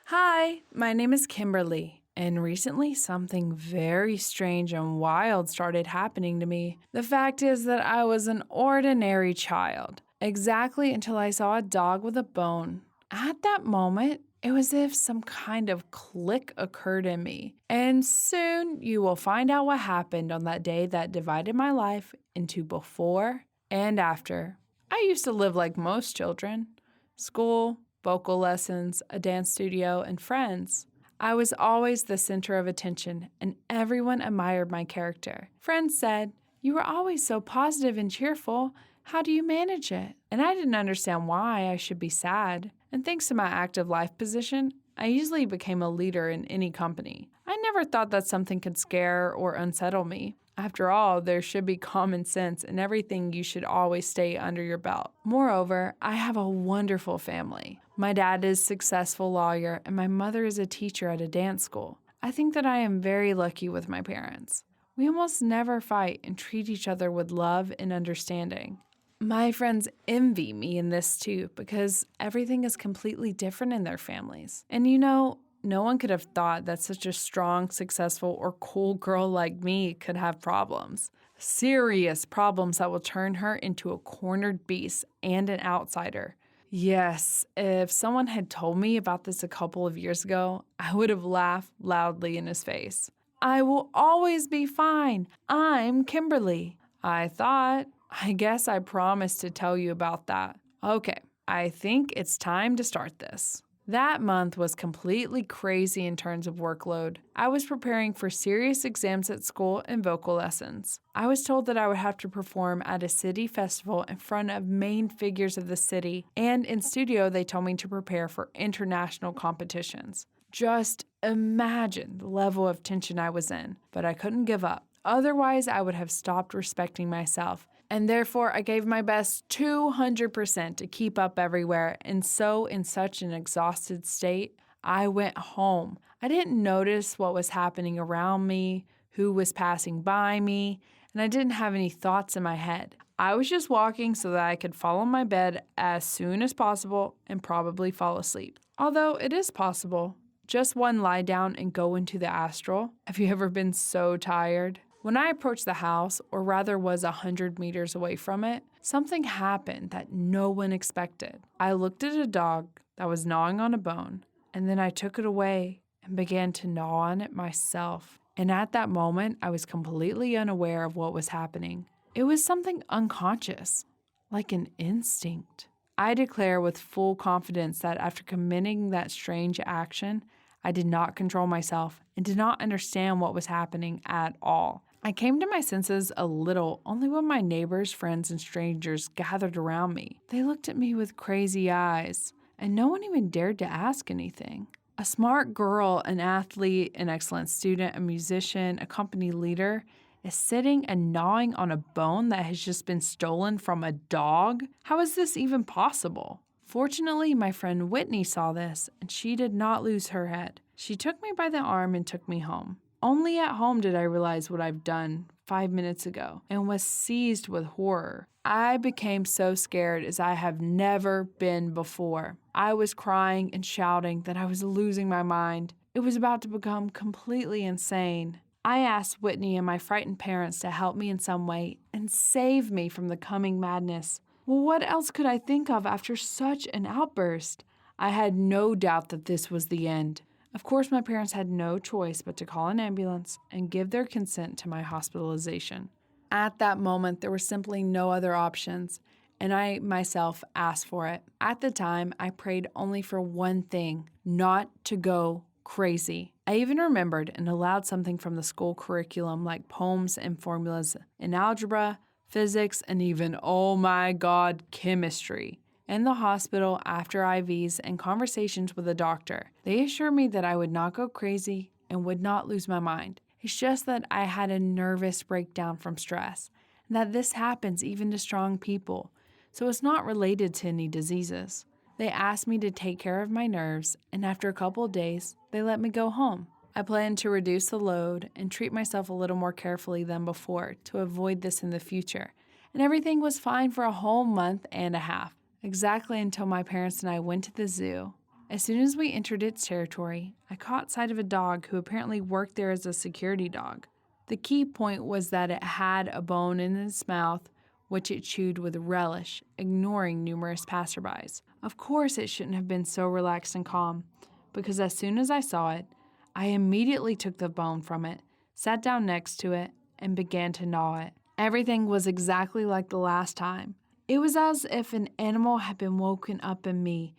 Hi, my name is Kimberly, and recently something very strange and wild started happening to me. The fact is that I was an ordinary child, exactly until I saw a dog with a bone. At that moment, it was as if some kind of click occurred in me, and soon you will find out what happened on that day that divided my life into before and after. I used to live like most children: school, vocal lessons, a dance studio, and friends. I was always the center of attention, and everyone admired my character. Friends said, "You were always so positive and cheerful. How do you manage it?" And I didn't understand why I should be sad. And thanks to my active life position, I easily became a leader in any company. I never thought that something could scare or unsettle me. After all, there should be common sense in everything. You should always stay under your belt. Moreover, I have a wonderful family. My dad is a successful lawyer, and my mother is a teacher at a dance school. I think that I am very lucky with my parents. We almost never fight and treat each other with love and understanding. My friends envy me in this too, because everything is completely different in their families. And no one could have thought that such a strong, successful, or cool girl like me could have problems. Serious problems that will turn her into a cornered beast and an outsider. Yes, if someone had told me about this a couple of years ago, I would have laughed loudly in his face. I will always be fine. I'm Kimberly. I thought. I guess I promised to tell you about that. Okay, I think it's time to start this. That month was completely crazy in terms of workload. I was preparing for serious exams at school and vocal lessons. I was told that I would have to perform at a city festival in front of main figures of the city, and in studio they told me to prepare for international competitions. Just imagine the level of tension I was in, but I couldn't give up. Otherwise, I would have stopped respecting myself, and therefore I gave my best 200% to keep up everywhere, and so in such an exhausted state, I went home. I didn't notice what was happening around me, who was passing by me, and I didn't have any thoughts in my head. I was just walking so that I could fall on my bed as soon as possible and probably fall asleep. Although it is possible. Just one lie down and go into the astral. Have you ever been so tired? When I approached the house, or rather was 100 meters away from it, something happened that no one expected. I looked at a dog that was gnawing on a bone, and then I took it away and began to gnaw on it myself. And at that moment, I was completely unaware of what was happening. It was something unconscious, like an instinct. I declare with full confidence that after committing that strange action, I did not control myself and did not understand what was happening at all. I came to my senses a little only when my neighbors, friends, and strangers gathered around me. They looked at me with crazy eyes, and no one even dared to ask anything. A smart girl, an athlete, an excellent student, a musician, a company leader, is sitting and gnawing on a bone that has just been stolen from a dog? How is this even possible? Fortunately, my friend Whitney saw this, and she did not lose her head. She took me by the arm and took me home. Only at home did I realize what I've done 5 minutes ago and was seized with horror. I became so scared as I have never been before. I was crying and shouting that I was losing my mind. It was about to become completely insane. I asked Whitney and my frightened parents to help me in some way and save me from the coming madness. Well, what else could I think of after such an outburst? I had no doubt that this was the end. Of course, my parents had no choice but to call an ambulance and give their consent to my hospitalization. At that moment, there were simply no other options, and I myself asked for it. At the time, I prayed only for one thing: not to go crazy. I even remembered and allowed something from the school curriculum like poems and formulas in algebra, physics, and even, oh my God, chemistry. In the hospital, after IVs and conversations with the doctor, they assured me that I would not go crazy and would not lose my mind. It's just that I had a nervous breakdown from stress, and that this happens even to strong people, so it's not related to any diseases. They asked me to take care of my nerves, and after a couple of days, they let me go home. I planned to reduce the load and treat myself a little more carefully than before to avoid this in the future, and everything was fine for a whole month and a half. Exactly until my parents and I went to the zoo. As soon as we entered its territory, I caught sight of a dog who apparently worked there as a security dog. The key point was that it had a bone in its mouth, which it chewed with relish, ignoring numerous passerbys. Of course, it shouldn't have been so relaxed and calm, because as soon as I saw it, I immediately took the bone from it, sat down next to it, and began to gnaw it. Everything was exactly like the last time. It was as if an animal had been woken up in me,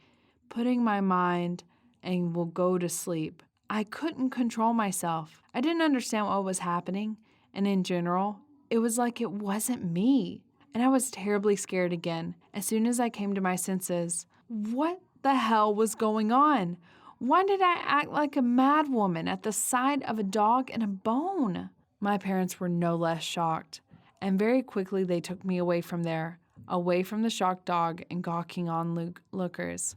putting my mind and will go to sleep. I couldn't control myself. I didn't understand what was happening, and in general, it was like it wasn't me. And I was terribly scared again as soon as I came to my senses. What the hell was going on? Why did I act like a mad woman at the sight of a dog and a bone? My parents were no less shocked, and very quickly they took me away from there, away from the shocked dog and gawking onlookers.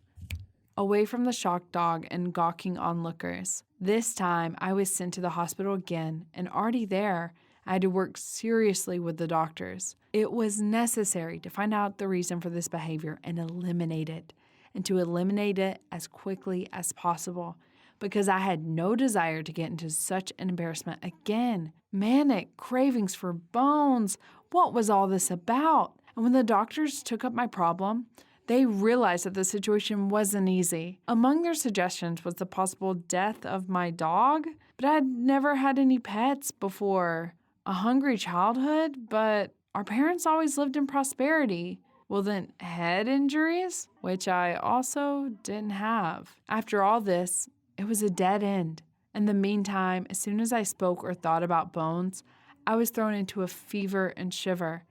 Away from the shocked dog and gawking onlookers. This time, I was sent to the hospital again, and already there, I had to work seriously with the doctors. It was necessary to find out the reason for this behavior and eliminate it, and to eliminate it as quickly as possible, because I had no desire to get into such an embarrassment again. Manic cravings for bones. What was all this about? And when the doctors took up my problem, they realized that the situation wasn't easy. Among their suggestions was the possible death of my dog, but I had never had any pets before. A hungry childhood, but our parents always lived in prosperity. Well, then head injuries, which I also didn't have. After all this, it was a dead end. In the meantime, as soon as I spoke or thought about bones, I was thrown into a fever and shiver.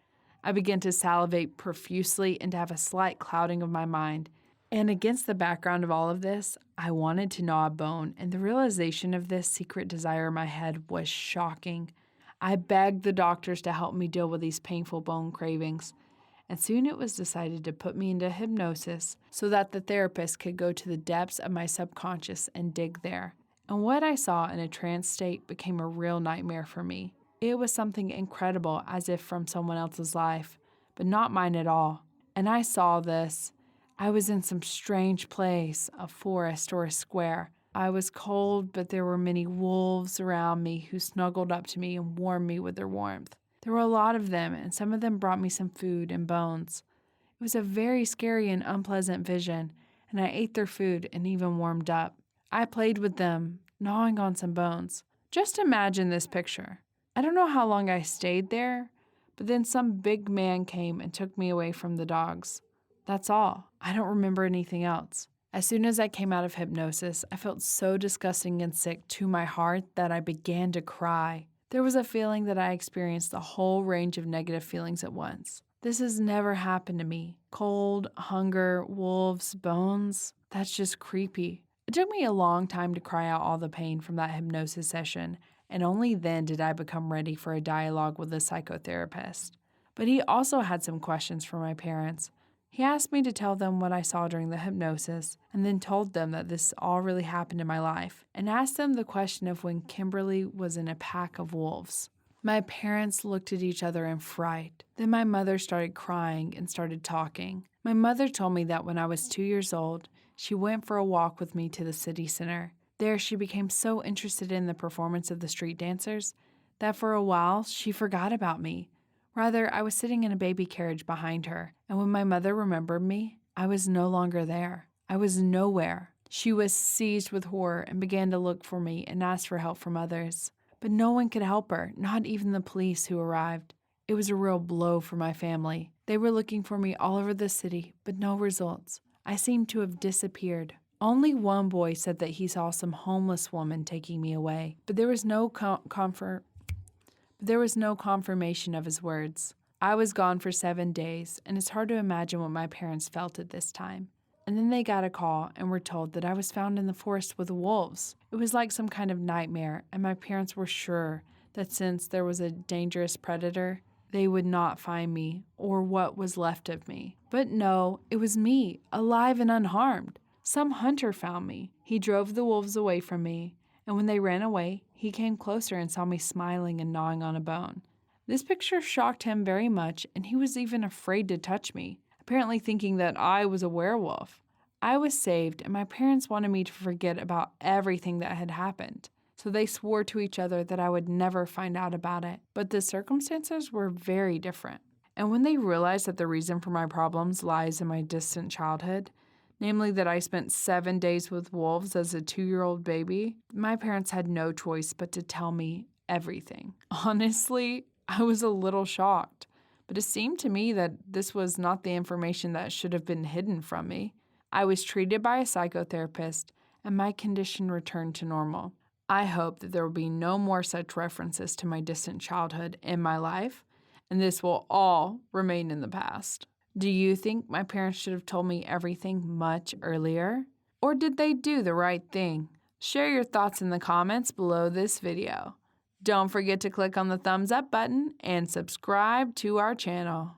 I began to salivate profusely and to have a slight clouding of my mind. And against the background of all of this, I wanted to gnaw a bone, and the realization of this secret desire in my head was shocking. I begged the doctors to help me deal with these painful bone cravings, and soon it was decided to put me into hypnosis so that the therapist could go to the depths of my subconscious and dig there. And what I saw in a trance state became a real nightmare for me. It was something incredible, as if from someone else's life, but not mine at all. And I saw this. I was in some strange place, a forest or a square. I was cold, but there were many wolves around me who snuggled up to me and warmed me with their warmth. There were a lot of them, and some of them brought me some food and bones. It was a very scary and unpleasant vision, and I ate their food and even warmed up. I played with them, gnawing on some bones. Just imagine this picture. I don't know how long I stayed there, but then some big man came and took me away from the dogs. That's all. I don't remember anything else. As soon as I came out of hypnosis, I felt so disgusting and sick to my heart that I began to cry. There was a feeling that I experienced the whole range of negative feelings at once. This has never happened to me. Cold, hunger, wolves, bones. That's just creepy. It took me a long time to cry out all the pain from that hypnosis session, and only then did I become ready for a dialogue with a psychotherapist. But he also had some questions for my parents. He asked me to tell them what I saw during the hypnosis, and then told them that this all really happened in my life, and asked them the question of when Kimberly was in a pack of wolves. My parents looked at each other in fright. Then my mother started crying and started talking. My mother told me that when I was 2 years old, she went for a walk with me to the city center. There, she became so interested in the performance of the street dancers that for a while she forgot about me. Rather, I was sitting in a baby carriage behind her, and when my mother remembered me, I was no longer there. I was nowhere. She was seized with horror and began to look for me and ask for help from others. But no one could help her, not even the police who arrived. It was a real blow for my family. They were looking for me all over the city, but no results. I seemed to have disappeared. Only one boy said that he saw some homeless woman taking me away, but there was no confirmation of his words. I was gone for 7 days, and it's hard to imagine what my parents felt at this time. And then they got a call and were told that I was found in the forest with wolves. It was like some kind of nightmare, and my parents were sure that since there was a dangerous predator, they would not find me or what was left of me. But no, it was me, alive and unharmed. Some hunter found me. He drove the wolves away from me, and when they ran away, he came closer and saw me smiling and gnawing on a bone. This picture shocked him very much, and he was even afraid to touch me, apparently thinking that I was a werewolf. I was saved, and my parents wanted me to forget about everything that had happened. So they swore to each other that I would never find out about it. But the circumstances were very different. And when they realized that the reason for my problems lies in my distant childhood, namely that I spent 7 days with wolves as a 2-year-old baby, my parents had no choice but to tell me everything. Honestly, I was a little shocked, but it seemed to me that this was not the information that should have been hidden from me. I was treated by a psychotherapist, and my condition returned to normal. I hope that there will be no more such references to my distant childhood in my life, and this will all remain in the past. Do you think my parents should have told me everything much earlier? Or did they do the right thing? Share your thoughts in the comments below this video. Don't forget to click on the thumbs up button and subscribe to our channel.